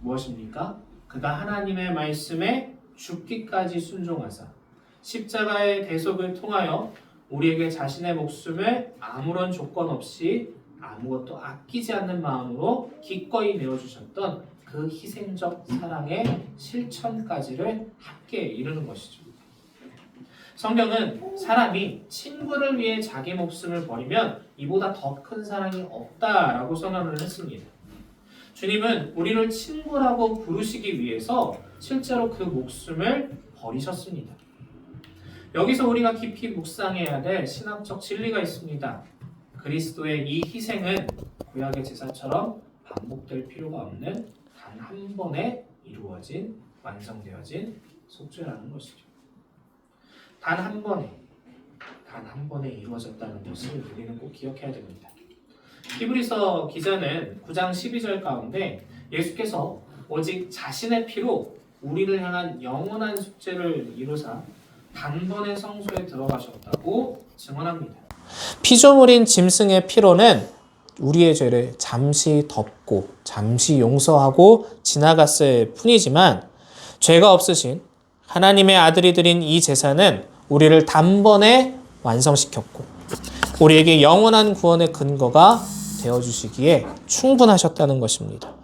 무엇입니까? 그가 하나님의 말씀에 죽기까지 순종하사 십자가의 대속을 통하여 우리에게 자신의 목숨을 아무런 조건 없이 아무것도 아끼지 않는 마음으로 기꺼이 내어주셨던 그 희생적 사랑의 실천까지를 함께 이루는 것이죠. 성경은 사람이 친구를 위해 자기 목숨을 버리면 이보다 더 큰 사랑이 없다라고 선언을 했습니다. 주님은 우리를 친구라고 부르시기 위해서 실제로 그 목숨을 버리셨습니다. 여기서 우리가 깊이 묵상해야 될 신학적 진리가 있습니다. 그리스도의 이 희생은 구약의 제사처럼 반복될 필요가 없는 단 한 번에 이루어진 완성되어진 속죄라는 것이죠. 단 한 번에 이루어졌다는 것을 우리는 꼭 기억해야 됩니다. 히브리서 기자는 9장 12절 가운데 예수께서 오직 자신의 피로 우리를 향한 영원한 속죄를 이루사 단번에 성소에 들어가셨다고 증언합니다. 피조물인 짐승의 피로는 우리의 죄를 잠시 덮고 잠시 용서하고 지나갔을 뿐이지만 죄가 없으신 하나님의 아들이 드린 이 제사는 우리를 단번에 완성시켰고 우리에게 영원한 구원의 근거가 되어주시기에 충분하셨다는 것입니다.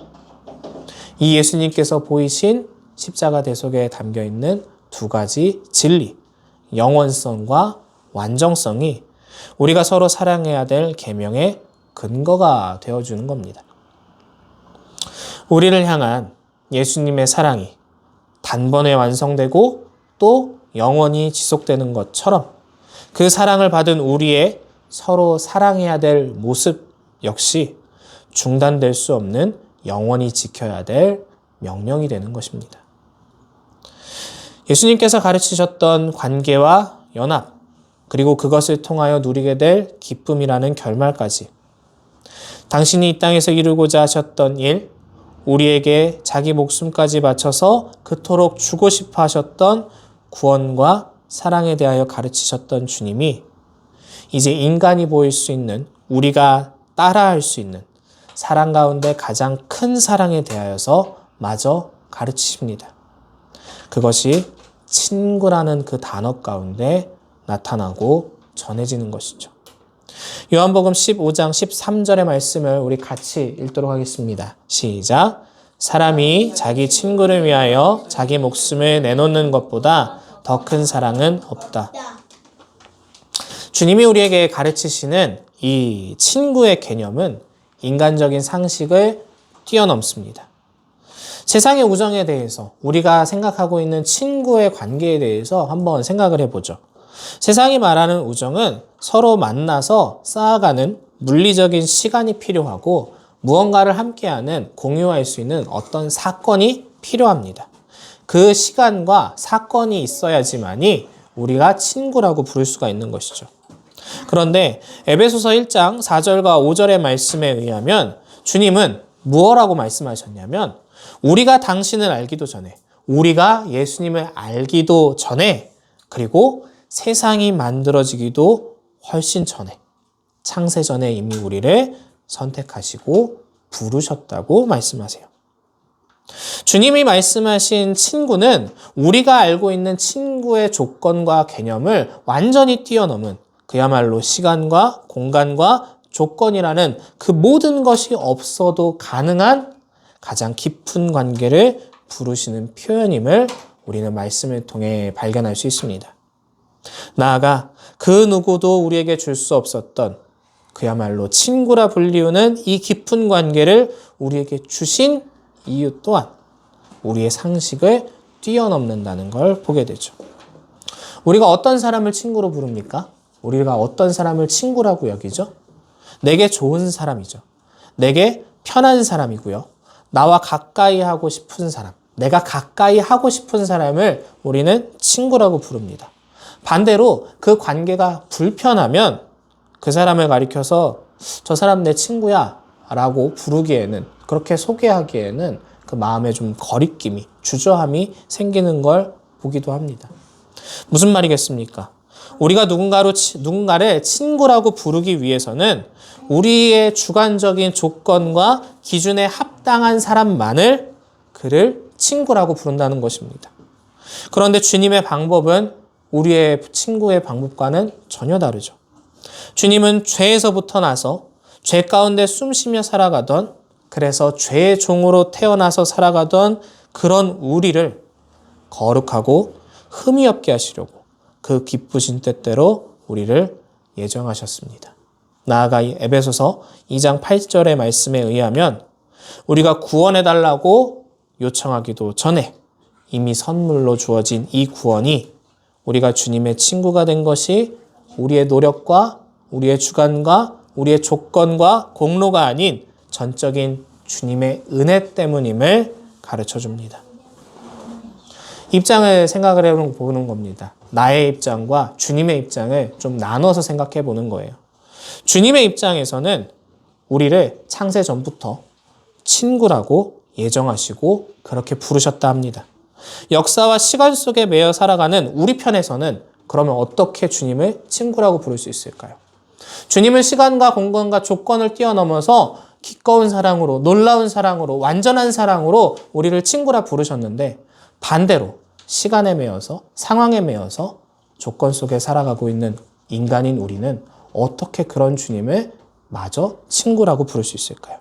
이 예수님께서 보이신 십자가 대속에 담겨있는 두 가지 진리, 영원성과 완전성이 우리가 서로 사랑해야 될 계명의 근거가 되어주는 겁니다. 우리를 향한 예수님의 사랑이 단번에 완성되고 또 영원히 지속되는 것처럼 그 사랑을 받은 우리의 서로 사랑해야 될 모습 역시 중단될 수 없는 영원히 지켜야 될 명령이 되는 것입니다. 예수님께서 가르치셨던 관계와 연합, 그리고 그것을 통하여 누리게 될 기쁨이라는 결말까지 당신이 이 땅에서 이루고자 하셨던 일, 우리에게 자기 목숨까지 바쳐서 그토록 주고 싶어 하셨던 구원과 사랑에 대하여 가르치셨던 주님이 이제 인간이 보일 수 있는, 우리가 따라할 수 있는 사랑 가운데 가장 큰 사랑에 대하여서 마저 가르치십니다. 그것이 친구라는 그 단어 가운데 나타나고 전해지는 것이죠. 요한복음 15장 13절의 말씀을 우리 같이 읽도록 하겠습니다. 시작. 사람이 자기 친구를 위하여 자기 목숨을 내놓는 것보다 더 큰 사랑은 없다. 주님이 우리에게 가르치시는 이 친구의 개념은 인간적인 상식을 뛰어넘습니다. 세상의 우정에 대해서 우리가 생각하고 있는 친구의 관계에 대해서 한번 생각을 해보죠. 세상이 말하는 우정은 서로 만나서 쌓아가는 물리적인 시간이 필요하고 무언가를 함께하는, 공유할 수 있는 어떤 사건이 필요합니다. 그 시간과 사건이 있어야지만이 우리가 친구라고 부를 수가 있는 것이죠. 그런데 에베소서 1장 4절과 5절의 말씀에 의하면 주님은 무엇라고 말씀하셨냐면 우리가 당신을 알기도 전에, 우리가 예수님을 알기도 전에, 그리고 세상이 만들어지기도 훨씬 전에, 창세 전에 이미 우리를 선택하시고 부르셨다고 말씀하세요. 주님이 말씀하신 친구는 우리가 알고 있는 친구의 조건과 개념을 완전히 뛰어넘은, 그야말로 시간과 공간과 조건이라는 그 모든 것이 없어도 가능한 가장 깊은 관계를 부르시는 표현임을 우리는 말씀을 통해 발견할 수 있습니다. 나아가 그 누구도 우리에게 줄 수 없었던 그야말로 친구라 불리우는 이 깊은 관계를 우리에게 주신 이유 또한 우리의 상식을 뛰어넘는다는 걸 보게 되죠. 우리가 어떤 사람을 친구로 부릅니까? 우리가 어떤 사람을 친구라고 여기죠? 내게 좋은 사람이죠. 내게 편한 사람이고요. 나와 가까이 하고 싶은 사람, 내가 가까이 하고 싶은 사람을 우리는 친구라고 부릅니다. 반대로 그 관계가 불편하면 그 사람을 가리켜서 저 사람 내 친구야 라고 부르기에는, 그렇게 소개하기에는 그 마음에 좀 거리낌이, 주저함이 생기는 걸 보기도 합니다. 무슨 말이겠습니까? 우리가 누군가를 친구라고 부르기 위해서는 우리의 주관적인 조건과 기준에 합당한 사람만을 그를 친구라고 부른다는 것입니다. 그런데 주님의 방법은 우리의 친구의 방법과는 전혀 다르죠. 주님은 죄에서부터 나서 죄 가운데 숨쉬며 살아가던, 그래서 죄의 종으로 태어나서 살아가던 그런 우리를 거룩하고 흠이 없게 하시려고 그 기쁘신 뜻대로 우리를 예정하셨습니다. 나아가 에베소서 2장 8절의 말씀에 의하면 우리가 구원해달라고 요청하기도 전에 이미 선물로 주어진 이 구원이 우리가 주님의 친구가 된 것이 우리의 노력과 우리의 주관과 우리의 조건과 공로가 아닌 전적인 주님의 은혜 때문임을 가르쳐 줍니다. 입장을 생각을 해보는 겁니다. 나의 입장과 주님의 입장을 좀 나눠서 생각해 보는 거예요. 주님의 입장에서는 우리를 창세 전부터 친구라고 예정하시고 그렇게 부르셨다 합니다. 역사와 시간 속에 매여 살아가는 우리 편에서는 그러면 어떻게 주님을 친구라고 부를 수 있을까요? 주님은 시간과 공간과 조건을 뛰어넘어서 기꺼운 사랑으로, 놀라운 사랑으로, 완전한 사랑으로 우리를 친구라 부르셨는데, 반대로 시간에 매여서, 상황에 매여서 조건 속에 살아가고 있는 인간인 우리는 어떻게 그런 주님을 마저 친구라고 부를 수 있을까요?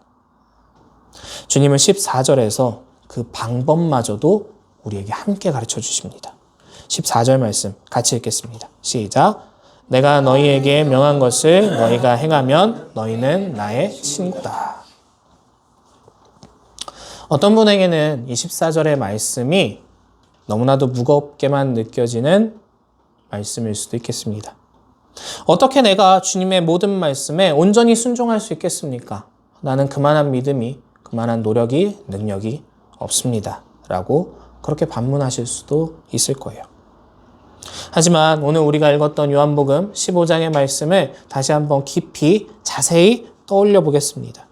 주님은 14절에서 그 방법마저도 우리에게 함께 가르쳐 주십니다. 14절 말씀 같이 읽겠습니다. 시작. 내가 너희에게 명한 것을 너희가 행하면 너희는 나의 친구다. 어떤 분에게는 이 14절의 말씀이 너무나도 무겁게만 느껴지는 말씀일 수도 있겠습니다. 어떻게 내가 주님의 모든 말씀에 온전히 순종할 수 있겠습니까? 나는 그만한 믿음이, 그만한 노력이, 능력이 없습니다. 라고 그렇게 반문하실 수도 있을 거예요. 하지만 오늘 우리가 읽었던 요한복음 15장의 말씀을 다시 한번 깊이 자세히 떠올려 보겠습니다.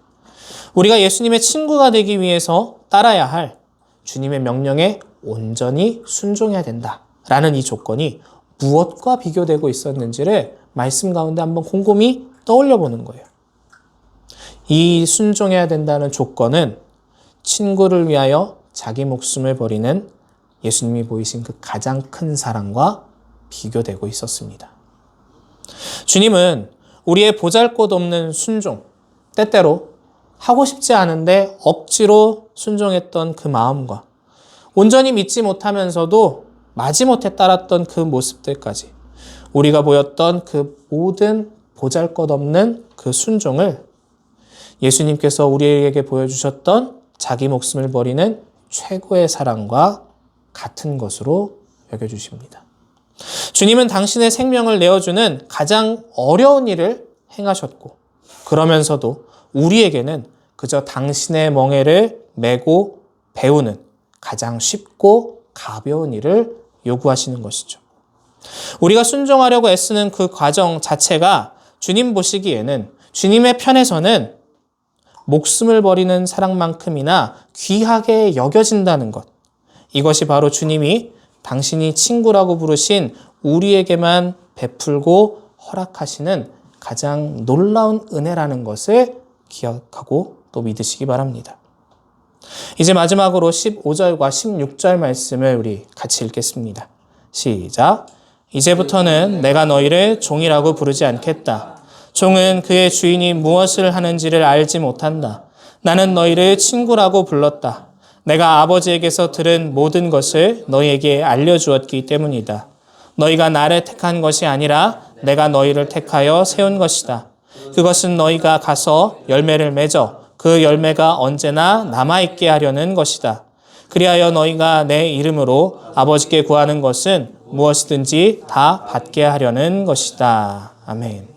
우리가 예수님의 친구가 되기 위해서 따라야 할 주님의 명령에 온전히 순종해야 된다라는 이 조건이 무엇과 비교되고 있었는지를 말씀 가운데 한번 곰곰이 떠올려 보는 거예요. 이 순종해야 된다는 조건은 친구를 위하여 자기 목숨을 버리는 예수님이 보이신 그 가장 큰 사랑과 비교되고 있었습니다. 주님은 우리의 보잘것없는 순종, 때때로 하고 싶지 않은데 억지로 순종했던 그 마음과 온전히 믿지 못하면서도 마지못해 따랐던 그 모습들까지 우리가 보였던 그 모든 보잘것없는 그 순종을 예수님께서 우리에게 보여주셨던 자기 목숨을 버리는 최고의 사랑과 같은 것으로 여겨주십니다. 주님은 당신의 생명을 내어주는 가장 어려운 일을 행하셨고, 그러면서도 우리에게는 그저 당신의 멍에를 메고 배우는 가장 쉽고 가벼운 일을 요구하시는 것이죠. 우리가 순종하려고 애쓰는 그 과정 자체가 주님 보시기에는, 주님의 편에서는 목숨을 버리는 사랑만큼이나 귀하게 여겨진다는 것. 이것이 바로 주님이 당신이 친구라고 부르신 우리에게만 베풀고 허락하시는 가장 놀라운 은혜라는 것을 기억하고 또 믿으시기 바랍니다. 이제 마지막으로 15절과 16절 말씀을 우리 같이 읽겠습니다. 시작. 이제부터는 내가 너희를 종이라고 부르지 않겠다. 종은 그의 주인이 무엇을 하는지를 알지 못한다. 나는 너희를 친구라고 불렀다. 내가 아버지에게서 들은 모든 것을 너희에게 알려주었기 때문이다. 너희가 나를 택한 것이 아니라 내가 너희를 택하여 세운 것이다. 그것은 너희가 가서 열매를 맺어 그 열매가 언제나 남아있게 하려는 것이다. 그리하여 너희가 내 이름으로 아버지께 구하는 것은 무엇이든지 다 받게 하려는 것이다. 아멘.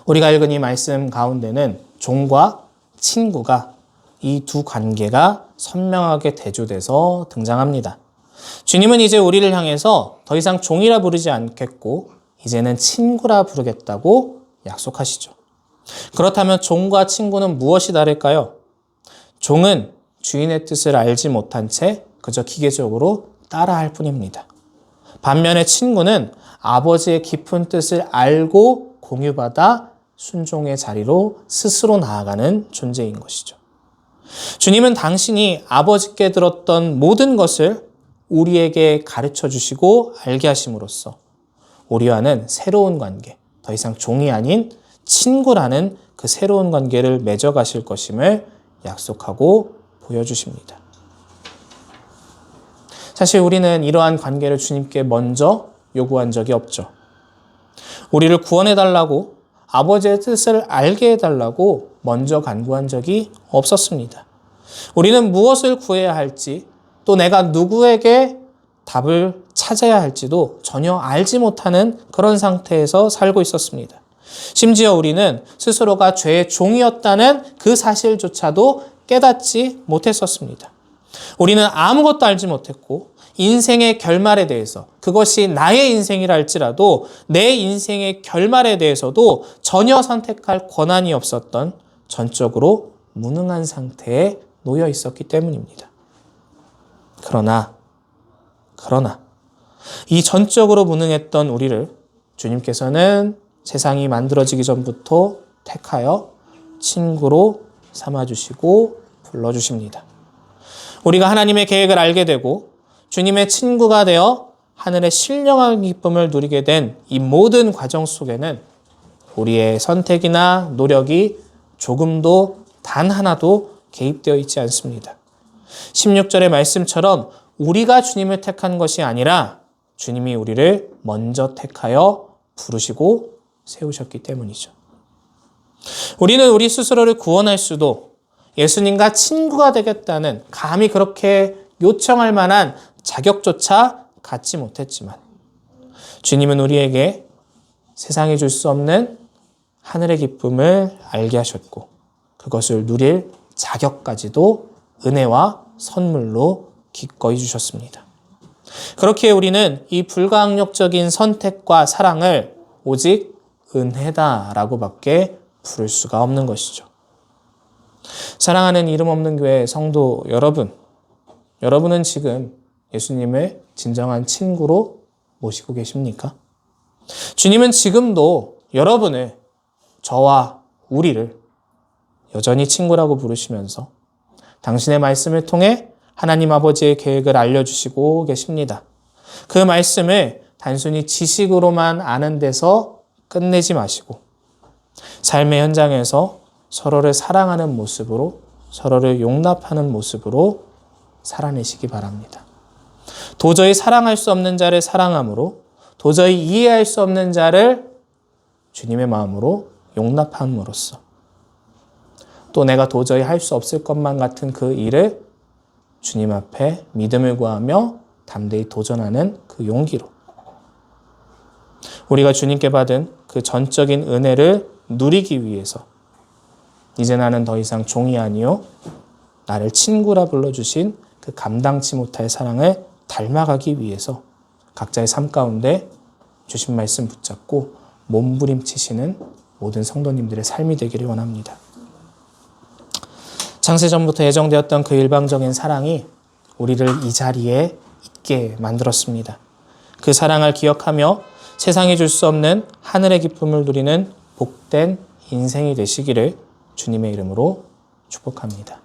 우리가 읽은 이 말씀 가운데는 종과 친구가, 이 두 관계가 선명하게 대조돼서 등장합니다. 주님은 이제 우리를 향해서 더 이상 종이라 부르지 않겠고 이제는 친구라 부르겠다고 약속하시죠. 그렇다면 종과 친구는 무엇이 다를까요? 종은 주인의 뜻을 알지 못한 채 그저 기계적으로 따라할 뿐입니다. 반면에 친구는 아버지의 깊은 뜻을 알고 공유받아 순종의 자리로 스스로 나아가는 존재인 것이죠. 주님은 당신이 아버지께 들었던 모든 것을 우리에게 가르쳐 주시고 알게 하심으로써 우리와는 새로운 관계, 더 이상 종이 아닌 친구라는 그 새로운 관계를 맺어 가실 것임을 약속하고 보여주십니다. 사실 우리는 이러한 관계를 주님께 먼저 요구한 적이 없죠. 우리를 구원해달라고, 아버지의 뜻을 알게 해달라고 먼저 간구한 적이 없었습니다. 우리는 무엇을 구해야 할지, 또 내가 누구에게 답을 찾아야 할지도 전혀 알지 못하는 그런 상태에서 살고 있었습니다. 심지어 우리는 스스로가 죄의 종이었다는 그 사실조차도 깨닫지 못했었습니다. 우리는 아무것도 알지 못했고 인생의 결말에 대해서, 그것이 나의 인생이라 할지라도 내 인생의 결말에 대해서도 전혀 선택할 권한이 없었던 전적으로 무능한 상태에 놓여 있었기 때문입니다. 그러나 이 전적으로 무능했던 우리를 주님께서는 세상이 만들어지기 전부터 택하여 친구로 삼아주시고 불러주십니다. 우리가 하나님의 계획을 알게 되고 주님의 친구가 되어 하늘의 신령한 기쁨을 누리게 된 이 모든 과정 속에는 우리의 선택이나 노력이 조금도 단 하나도 개입되어 있지 않습니다. 16절의 말씀처럼 우리가 주님을 택한 것이 아니라 주님이 우리를 먼저 택하여 부르시고 세우셨기 때문이죠. 우리는 우리 스스로를 구원할 수도, 예수님과 친구가 되겠다는 감히 그렇게 요청할 만한 자격조차 갖지 못했지만 주님은 우리에게 세상이 줄 수 없는 하늘의 기쁨을 알게 하셨고 그것을 누릴 자격까지도 은혜와 선물로 기꺼이 주셨습니다. 그렇기에 우리는 이 불가항력적인 선택과 사랑을 오직 은혜다라고밖에 부를 수가 없는 것이죠. 사랑하는 이름 없는 교회 성도 여러분, 여러분은 지금 예수님을 진정한 친구로 모시고 계십니까? 주님은 지금도 여러분을, 저와 우리를 여전히 친구라고 부르시면서 당신의 말씀을 통해 하나님 아버지의 계획을 알려주시고 계십니다. 그 말씀을 단순히 지식으로만 아는 데서 끝내지 마시고 삶의 현장에서 서로를 사랑하는 모습으로, 서로를 용납하는 모습으로 살아내시기 바랍니다. 도저히 사랑할 수 없는 자를 사랑함으로, 도저히 이해할 수 없는 자를 주님의 마음으로 용납함으로써 또 내가 도저히 할 수 없을 것만 같은 그 일을 주님 앞에 믿음을 구하며 담대히 도전하는 그 용기로 우리가 주님께 받은 그 전적인 은혜를 누리기 위해서 이제 나는 더 이상 종이 아니요 나를 친구라 불러주신 그 감당치 못할 사랑을 닮아가기 위해서 각자의 삶 가운데 주신 말씀 붙잡고 몸부림치시는 모든 성도님들의 삶이 되기를 원합니다. 창세전부터 예정되었던 그 일방적인 사랑이 우리를 이 자리에 있게 만들었습니다. 그 사랑을 기억하며 세상이 줄 수 없는 하늘의 기쁨을 누리는 복된 인생이 되시기를 주님의 이름으로 축복합니다.